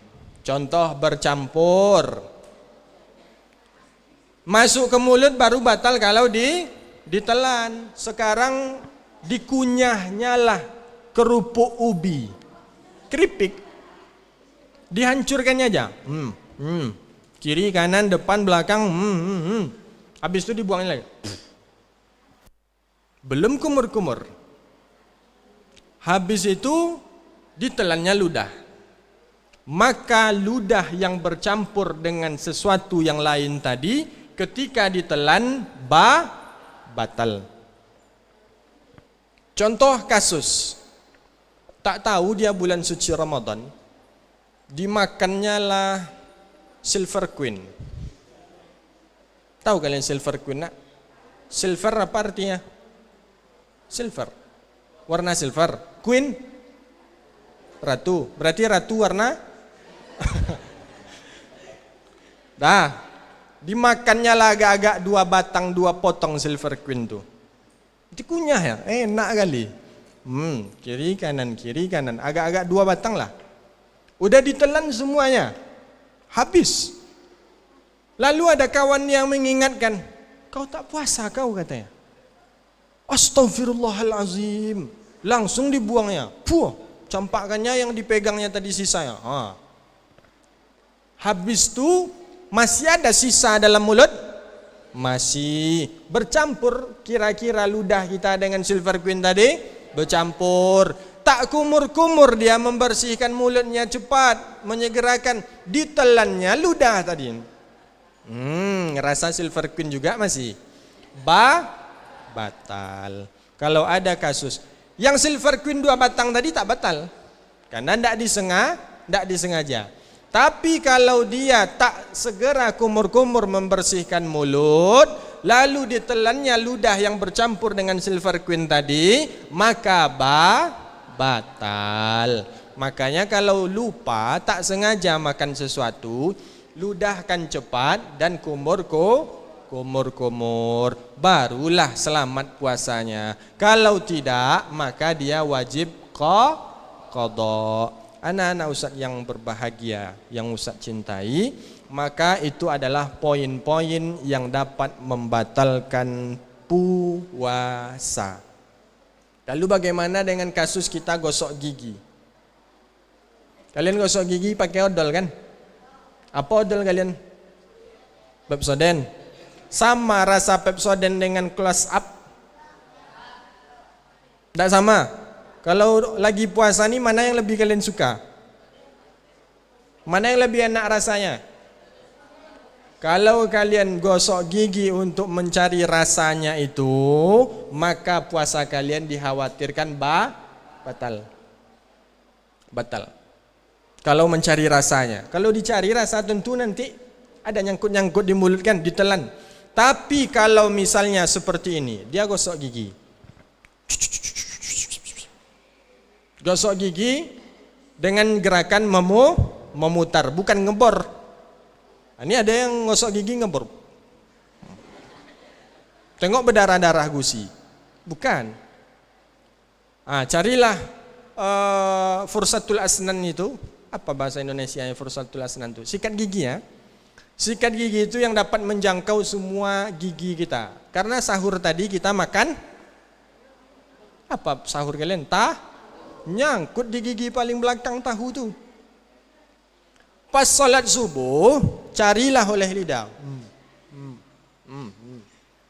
Contoh bercampur. Masuk ke mulut baru batal kalau ditelan. Sekarang dikunyahnya lah kerupuk ubi. Keripik. Dihancurkannya aja. Kiri, kanan, depan, belakang. Habis itu dibuangnya lagi. Belum kumur-kumur. Habis itu ditelannya ludah. Maka ludah yang bercampur dengan sesuatu yang lain tadi, ketika ditelan batal. Contoh kasus, tak tahu dia bulan suci Ramadan, dimakannya lah silver queen. Tahu kalian silver queen nak? Silver apa artinya? Silver, warna silver. Queen, ratu. Berarti ratu warna dah. Dimakannya lah agak-agak 2 batang 2 potong silver queen tu. Dikunyah ya, enak kali. Kiri kanan, agak-agak 2 batang lah. Udah ditelan semuanya, habis. Lalu ada kawan yang mengingatkan, kau tak puasa kau, katanya. Astaghfirullahalazim. Langsung dibuangnya. Campakannya yang dipegangnya tadi sisanya. Habis tu masih ada sisa dalam mulut? Masih. Bercampur kira-kira ludah kita dengan silver queen tadi? Bercampur. Tak kumur-kumur dia membersihkan mulutnya cepat, menyegerakan. Ditelannya ludah tadi. Rasa silver queen juga masih. Batal. Kalau ada kasus yang silver queen 2 batang tadi tak batal. karena tidak disengaja. Tapi kalau dia tak segera kumur-kumur membersihkan mulut, lalu ditelannya ludah yang bercampur dengan silver queen tadi, maka batal. Makanya kalau lupa tak sengaja makan sesuatu, ludahkan cepat dan kumur, barulah selamat puasanya. Kalau tidak, maka dia wajib qada. Anak-anak Ustaz yang berbahagia, yang Ustaz cintai, maka itu adalah poin-poin yang dapat membatalkan puasa. Lalu bagaimana dengan kasus kita gosok gigi? Kalian gosok gigi pakai odol kan? Apa odol kalian? Pepsodent. Sama rasa Pepsodent dengan Close Up? Tidak sama. Kalau lagi puasa nih, mana yang lebih kalian suka? Mana yang lebih enak rasanya? Kalau kalian gosok gigi untuk mencari rasanya itu, maka puasa kalian dikhawatirkan batal. Kalau mencari rasanya. Kalau dicari rasa tentu nanti ada nyangkut-nyangkut di mulut kan, ditelan. Tapi kalau misalnya seperti ini, dia gosok gigi. Gosok gigi dengan gerakan memutar, bukan ngebor. Ini ada yang gosok gigi ngebor. Tengok berdarah-darah gusi. Bukan. Carilah fursatul asnan itu. Apa bahasa Indonesia yang fursatul asnan itu? Sikat gigi ya. Sikat gigi itu yang dapat menjangkau semua gigi kita. Karena sahur tadi kita makan apa sahur kalian? Nyangkut di gigi paling belakang tahu tuh. Pas salat subuh, carilah oleh lidah.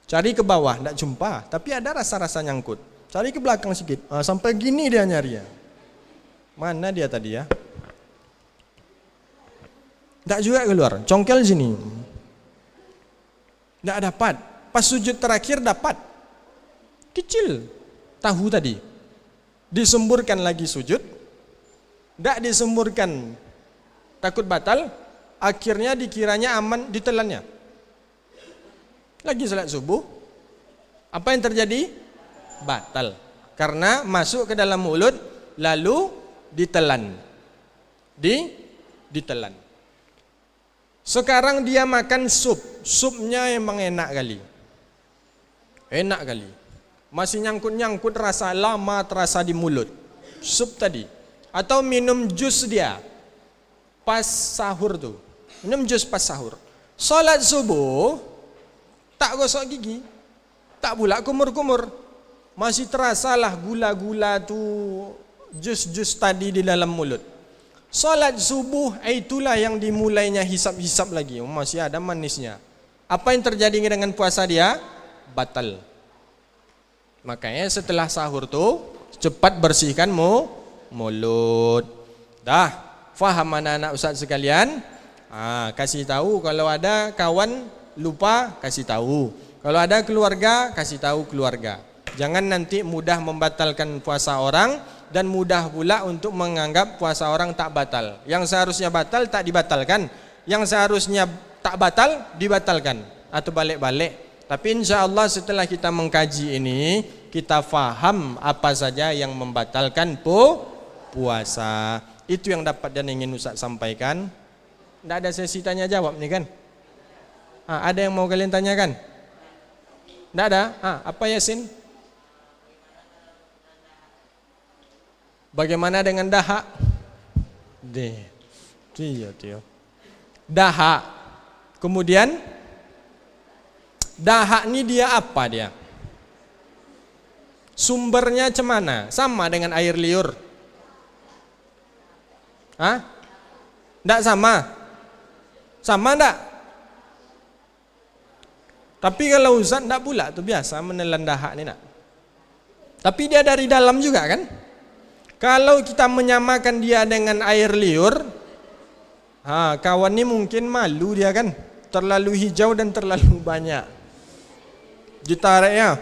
Cari ke bawah, tidak jumpa. Tapi ada rasa-rasa nyangkut. Cari ke belakang sedikit. Sampai gini dia nyari ya. Mana dia tadi ya? Tidak juga keluar. Congkel sini. Tidak dapat. Pas sujud terakhir dapat. Kecil. Tahu tadi. Disemburkan lagi sujud, tidak disemburkan takut batal, akhirnya dikiranya aman, ditelannya. Lagi salat subuh, apa yang terjadi? Batal, karena masuk ke dalam mulut lalu ditelan, ditelan. Sekarang dia makan supnya emang enak kali. Masih nyangkut-nyangkut rasa lama terasa di mulut. Sup tadi. Atau minum jus dia. Pas sahur tuh. Minum jus pas sahur. Salat subuh. Tak gosok gigi. Tak pula kumur-kumur. Masih terasalah gula-gula tuh. Jus-jus tadi di dalam mulut. Salat subuh itulah yang dimulainya hisap-hisap lagi. Masih ada manisnya. Apa yang terjadi dengan puasa dia? Batal. Makanya setelah sahur tuh cepat bersihkan mulut. Dah, faham anak-anak Ustaz sekalian? Kasih tahu kalau ada kawan lupa, kasih tahu. Kalau ada keluarga, kasih tahu keluarga. Jangan nanti mudah membatalkan puasa orang dan mudah pula untuk menganggap puasa orang tak batal. Yang seharusnya batal tak dibatalkan, yang seharusnya tak batal dibatalkan atau balik-balik. Tapi insya Allah setelah kita mengkaji ini, kita faham apa saja yang membatalkan puasa. Itu yang dapat dan ingin Ustaz sampaikan. Tidak ada sesi tanya jawab nih kan? Ada yang mau kalian tanyakan? Tidak ada? Apa Yasin? Bagaimana dengan dahak? Dahak. Kemudian dahak ini dia apa dia? Sumbernya cemana? Sama dengan air liur? Tidak sama? Sama tidak? Tapi kalau Ustaz tidak pula tuh biasa menelan dahak ini nak. Tapi dia dari dalam juga kan? Kalau kita menyamakan dia dengan air liur, kawan ini mungkin malu dia kan? Terlalu hijau dan terlalu banyak. Ditariknya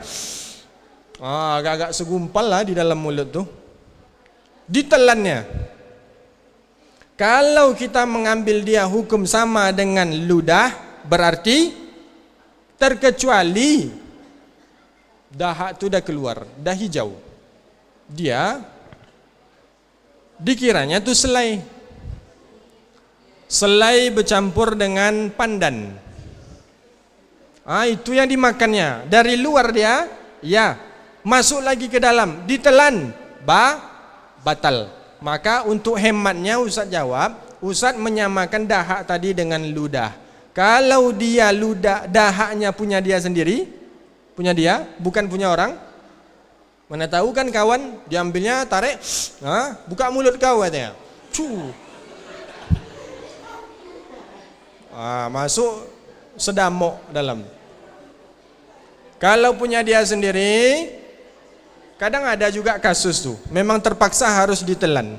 agak-agak segumpal lah di dalam mulut tuh. Ditelannya Kalau kita mengambil dia hukum sama dengan ludah, berarti terkecuali dahak itu dah keluar, dah hijau, dia dikiranya itu selai. Selai bercampur dengan pandan. Itu yang dimakannya. Dari luar dia, ya, masuk lagi ke dalam, ditelan, batal. Maka untuk hematnya Ustaz jawab, Ustaz menyamakan dahak tadi dengan ludah. Kalau dia ludah, dahaknya punya dia sendiri, punya dia, bukan punya orang. Mana tahu kan kawan, diambilnya, tarik, buka mulut kau katanya. Masuk sedamok dalam. Kalau punya dia sendiri, kadang ada juga kasus tuh, memang terpaksa harus ditelan.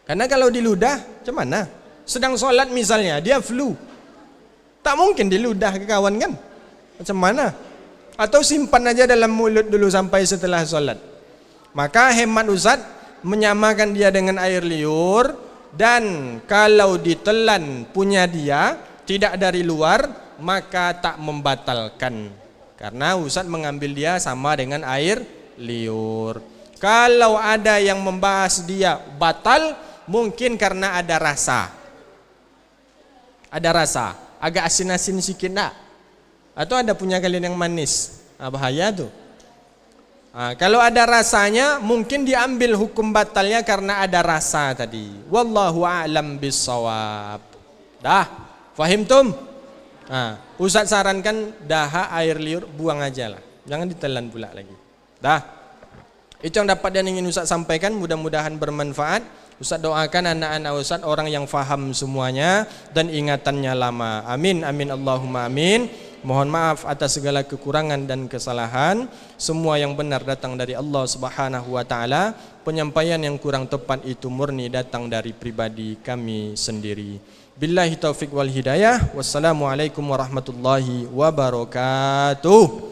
Karena kalau diludah, macam mana? Sedang sholat misalnya, dia flu, tak mungkin diludah ke kawan kan? Macam mana? Atau simpan aja dalam mulut dulu sampai setelah sholat. Maka hemat Ustaz menyamakan dia dengan air liur, dan kalau ditelan punya dia, tidak dari luar, maka tak membatalkan. Karena Ustaz mengambil dia sama dengan air liur. Kalau ada yang membahas dia batal, mungkin karena ada rasa. Ada rasa, agak asin-asin sikit nak. Atau ada punya kalian yang manis. Bahaya tuh. Kalau ada rasanya, mungkin diambil hukum batalnya karena ada rasa tadi. Wallahu a'lam bissawab. Dah, fahim tum? Ustaz sarankan dahak air liur buang aja lah. Jangan ditelan pula lagi. Dah. Itu yang dapat dan ingin Ustaz sampaikan, mudah-mudahan bermanfaat. Ustaz doakan anak-anak Ustaz orang yang faham semuanya dan ingatannya lama. Amin, amin, Allahumma amin. Mohon maaf atas segala kekurangan dan kesalahan. Semua yang benar datang dari Allah Subhanahu wa taala. Penyampaian yang kurang tepat itu murni datang dari pribadi kami sendiri. Billahi taufik wal hidayah. Wassalamualaikum warahmatullahi wabarakatuh.